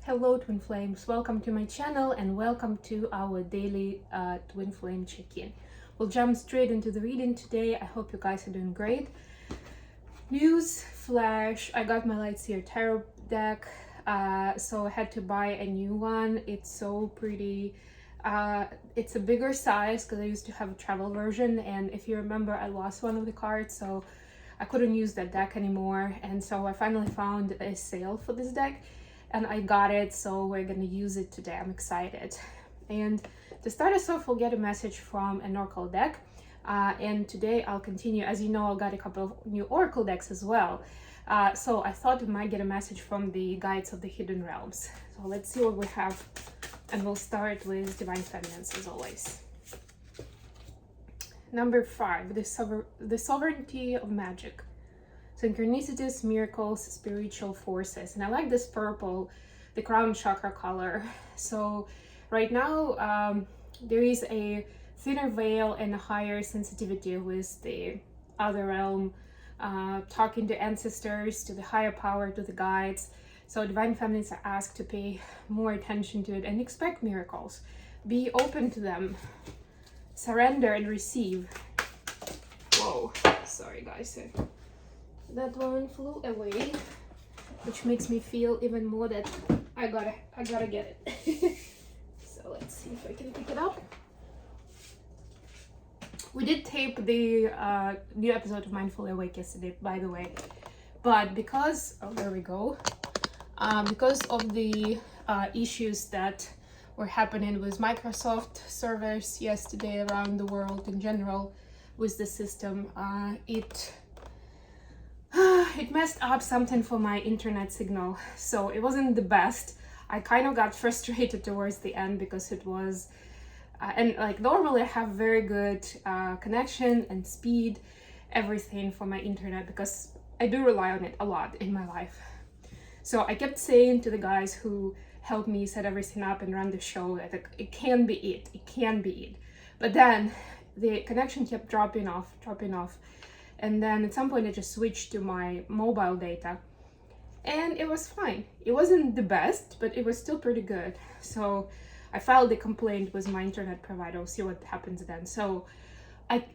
Hello twin flames, welcome to my channel and welcome to our daily twin flame check-in. We'll jump straight into the reading today. I hope you guys are doing great. News flash, I got my Lightseer tarot deck, so I had to buy a new one. It's so pretty. It's a bigger size because I used to have a travel version, and if you remember, I lost one of the cards, so I couldn't use that deck anymore. And so I finally found a sale for this deck and I got it, so we're gonna use it today. I'm excited. And to start us off, we'll get a message from an oracle deck, and today I'll continue. As you know, I got a couple of new oracle decks as well, so I thought we might get a message from the guides of the hidden realms. So let's see what we have, and we'll start with divine feminines as always. Number 5, the sovereignty of magic. Synchronicities, miracles, spiritual forces. And I like this purple, the crown chakra color. So right now there is a thinner veil and a higher sensitivity with the other realm, talking to ancestors, to the higher power, to the guides. So divine feminines are asked to pay more attention to it and expect miracles. Be open to them. Surrender and receive. Whoa, sorry guys. That one flew away, which makes me feel even more that I gotta get it. So let's see if I can pick it up. We did tape the new episode of Mindfully Awake yesterday, by the way, but because there we go, because of the issues that were happening with Microsoft servers yesterday around the world in general with the system, it messed up something for my internet signal, so it wasn't the best. I kind of got frustrated towards the end because it was and like normally I have very good connection and speed, everything for my internet, because I do rely on it a lot in my life. So I kept saying to the guys who helped me set everything up and run the show that it can be it. But then the connection kept dropping off. And then at some point I just switched to my mobile data and it was fine. It wasn't the best, but it was still pretty good. So I filed a complaint with my internet provider. We'll see what happens then. So I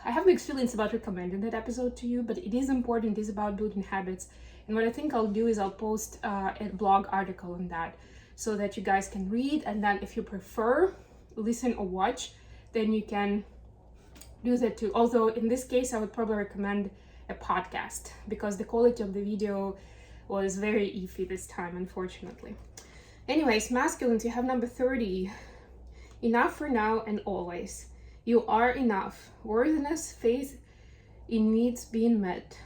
have mixed feelings about recommending that episode to you, but it is important. It is about building habits. And what I think I'll do is I'll post a blog article on that so that you guys can read. And then if you prefer listen or watch, then you can do that too. Although in this case, I would probably recommend a podcast because the quality of the video was very iffy this time, unfortunately. Anyways, masculines, you have number 30. Enough for now and always. You are enough. Worthiness, faith in needs being met.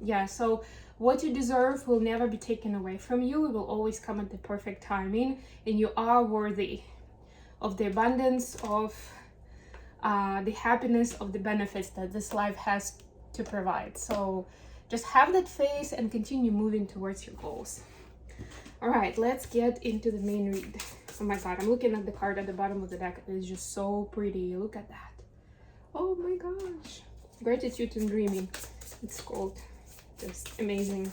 Yeah, so what you deserve will never be taken away from you. It will always come at the perfect timing, and you are worthy of the abundance, of the happiness, of the benefits that this life has to provide. So just have that faith and continue moving towards your goals. All right, let's get into the main read. Oh my god, I'm looking at the card at the bottom of the deck. It is just so pretty. Look at that. Oh my gosh. Gratitude and dreaming. It's called. Just amazing.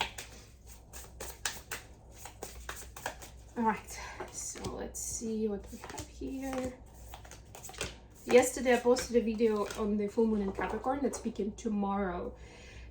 All right, so let's see what we have here. Yesterday I posted a video on the full moon in Capricorn that's speaking tomorrow.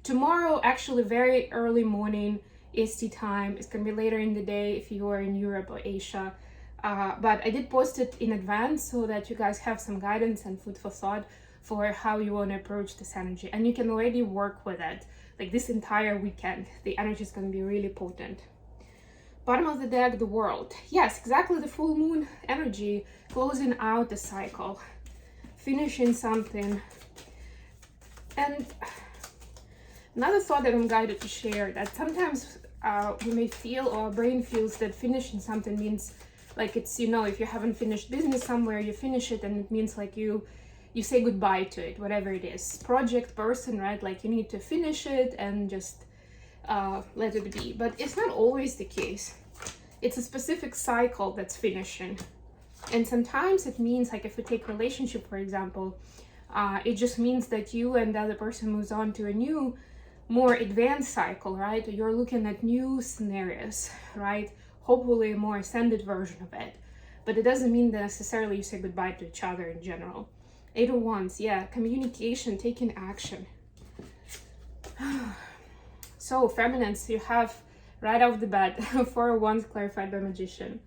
Tomorrow, actually very early morning EST time. It's gonna be later in the day if you are in Europe or Asia. But I did post it in advance so that you guys have some guidance and food for thought for how you want to approach this energy. And you can already work with it. Like this entire weekend, the energy is gonna be really potent. Bottom of the deck, the world. Yes, exactly the full moon energy, closing out the cycle. Finishing something. And another thought that I'm guided to share, that sometimes we may feel, or our brain feels, that finishing something means like it's, you know, if you haven't finished business somewhere, you finish it and it means like you say goodbye to it, whatever it is, project, person, right? Like you need to finish it and just let it be. But it's not always the case. It's a specific cycle that's finishing. And sometimes it means, like if we take relationship, for example, it just means that you and the other person moves on to a new, more advanced cycle, right? You're looking at new scenarios, right? hopefully a more ascended version of it. But it doesn't mean that necessarily you say goodbye to each other in general. Eight of Wands, yeah, communication, taking action. So feminines, you have right off the bat Four of Wands clarified by Magician.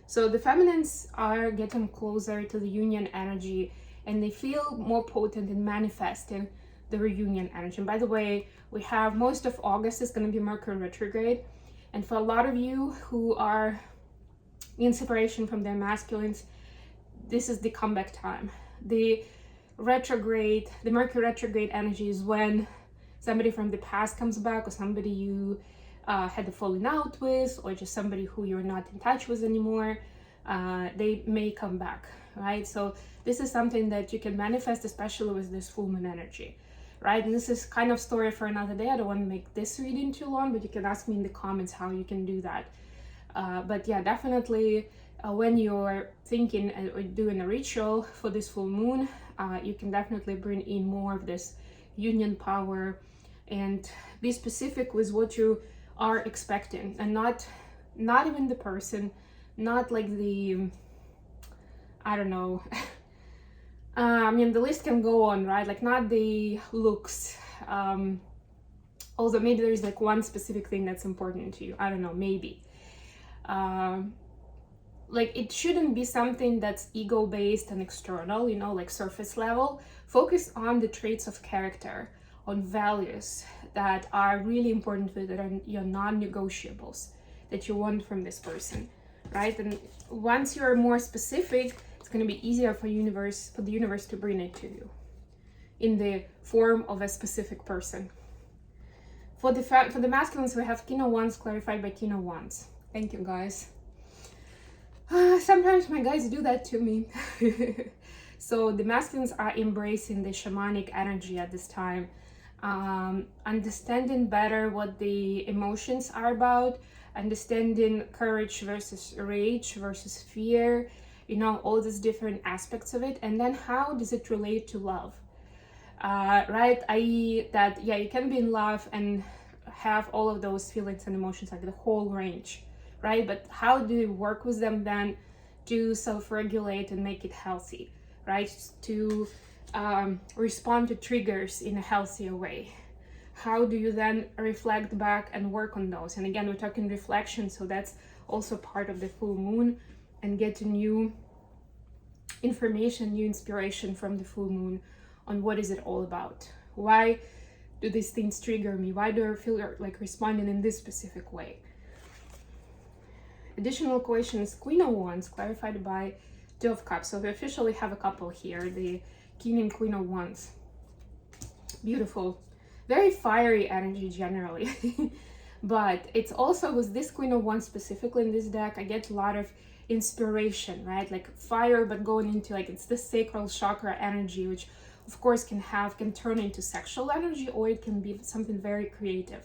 So the feminines are getting closer to the union energy, and they feel more potent in manifesting the reunion energy. And by the way, we have most of August is going to be Mercury retrograde, and for a lot of you who are in separation from their masculines, this is the comeback time. The Mercury retrograde energy is when somebody from the past comes back, or somebody you had a falling out with, or just somebody who you're not in touch with anymore. They may come back, right? So this is something that you can manifest, especially with this full moon energy, right? And this is kind of story for another day. I don't want to make this reading too long, but you can ask me in the comments how you can do that. But yeah, definitely when you're thinking or doing a ritual for this full moon, you can definitely bring in more of this union power and be specific with what you are expecting, and not even the person, not like the, I don't know, I mean, the list can go on, right? Like not the looks, although maybe there is like one specific thing that's important to you, I don't know, maybe. Like it shouldn't be something that's ego based and external, you know, like surface level. Focus on the traits of character, on values that are really important to you, that are your non-negotiables, that you want from this person, right? And once you're more specific, it's going to be easier for the universe to bring it to you in the form of a specific person. For the masculines, we have King of Wands clarified by King of Wands. Thank you, guys. Sometimes my guys do that to me. So the masculines are embracing the shamanic energy at this time, understanding better what the emotions are about, understanding courage versus rage versus fear, you know, all these different aspects of it, and then how does it relate to love, right? I.e. that, yeah, you can be in love and have all of those feelings and emotions, like the whole range, right? But how do you work with them then to self-regulate and make it healthy, right? To respond to triggers in a healthier way. How do you then reflect back and work on those? And again, we're talking reflection, so that's also part of the full moon, and get new information, new inspiration from the full moon on what is it all about. Why do these things trigger me? Why do I feel like responding in this specific way? Additional question is Queen of Wands clarified by Two of Cups. So we officially have a couple here, the King and Queen of Wands. Beautiful, very fiery energy generally. But it's also with this Queen of Wands specifically in this deck, I get a lot of inspiration, right? Like fire, but going into like, it's the sacral chakra energy, which of course can turn into sexual energy, or it can be something very creative,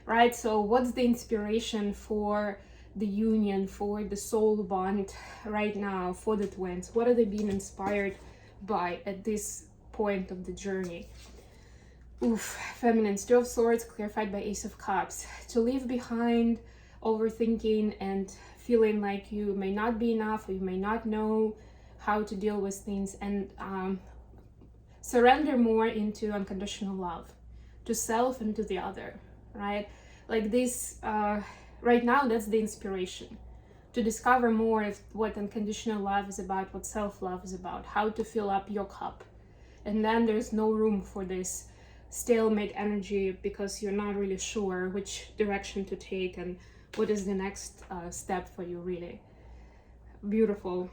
right? So what's the inspiration for the union, for the soul bond right now, for the twins? What are they being inspired by at this point of the journey? Oof, feminine, Two of Swords clarified by Ace of Cups. To leave behind overthinking and feeling like you may not be enough, or you may not know how to deal with things, and surrender more into unconditional love to self and to the other, right? Like this, right now, that's the inspiration to discover more of what unconditional love is about, what self-love is about, how to fill up your cup. And then there's no room for this stalemate energy, because you're not really sure which direction to take and what is the next step for you, really. Beautiful.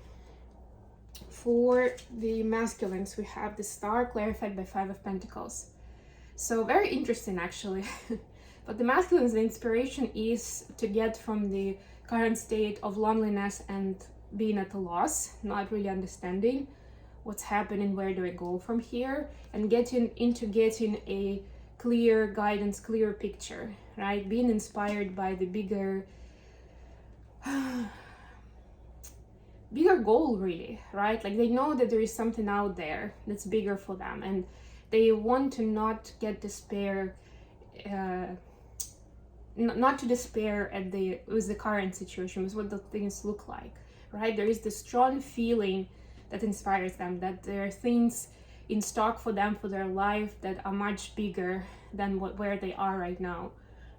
For the masculines, we have the Star clarified by Five of Pentacles. So very interesting, actually. But the masculines, the inspiration is to get from the current state of loneliness and being at a loss, not really understanding what's happening, where do I go from here, and getting a clear guidance, clear picture, right? Being inspired by the bigger goal, really, right? Like they know that there is something out there that's bigger for them, and they want to not get despair not to despair at with the current situation, with what the things look like, right? There is this strong feeling that inspires them, that there are things in stock for them, for their life, that are much bigger than where they are right now,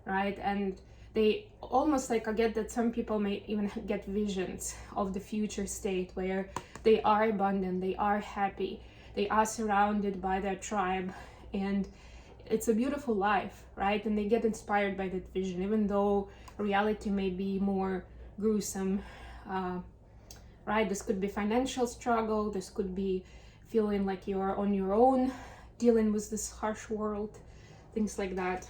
right? And they almost like, I get that some people may even get visions of the future state where they are abundant, they are happy, they are surrounded by their tribe, and it's a beautiful life, right? And they get inspired by that vision, even though reality may be more gruesome, right? This could be financial struggle, this could be feeling like you're on your own, dealing with this harsh world, things like that.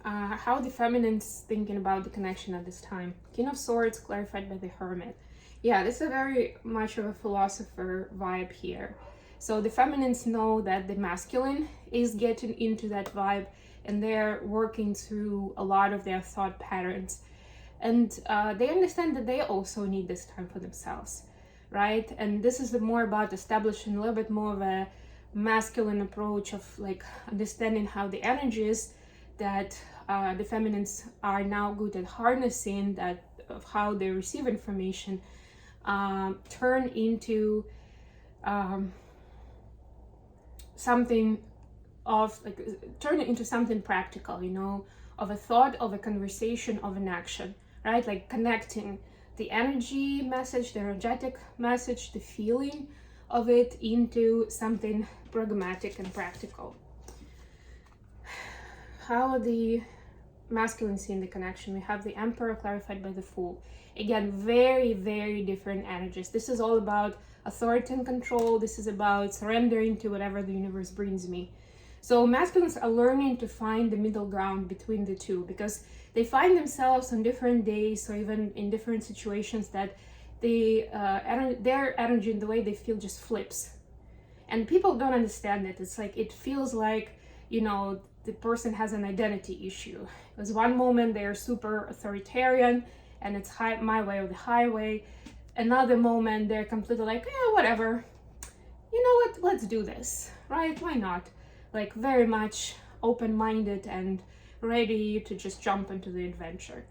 How the feminine's thinking about the connection at this time. King of Swords clarified by the Hermit. Yeah, this is very much of a philosopher vibe here. So the feminines know that the masculine is getting into that vibe, and they're working through a lot of their thought patterns. And they understand that they also need this time for themselves, right? And this is more about establishing a little bit more of a masculine approach of like understanding how the energies that the feminines are now good at harnessing, that of how they receive information, turn into something of like, turn it into something practical, you know, of a thought, of a conversation, of an action, right? Like connecting the energy message, the energetic message, the feeling of it into something pragmatic and practical. How are the masculine seeing the connection? We have the Emperor clarified by the Fool. Again, very, very different energies. This is all about authority and control. This is about surrendering to whatever the universe brings me. So masculines are learning to find the middle ground between the two, because they find themselves on different days or even in different situations that their energy and the way they feel just flips. And people don't understand it. It's like, it feels like, you know, the person has an identity issue. Because one moment they're super authoritarian and it's my way or the highway. Another moment they're completely like, yeah, whatever. You know what? Let's do this, right? Why not? Like very much open-minded and ready to just jump into the adventure.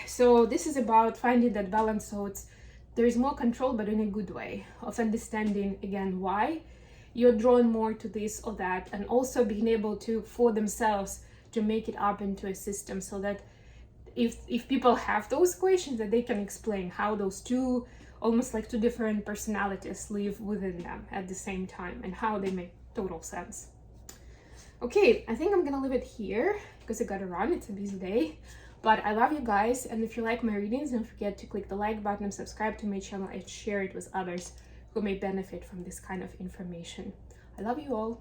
So this is about finding that balance, so there is more control, but in a good way, of understanding again why you're drawn more to this or that, and also being able to, for themselves, to make it up into a system, so that if people have those questions, that they can explain how those two, almost like two different personalities, live within them at the same time, and how they make total sense. Okay, I think I'm gonna leave it here because I gotta run, it's a busy day. But I love you guys, and if you like my readings, don't forget to click the like button and subscribe to my channel and share it with others who may benefit from this kind of information. I love you all.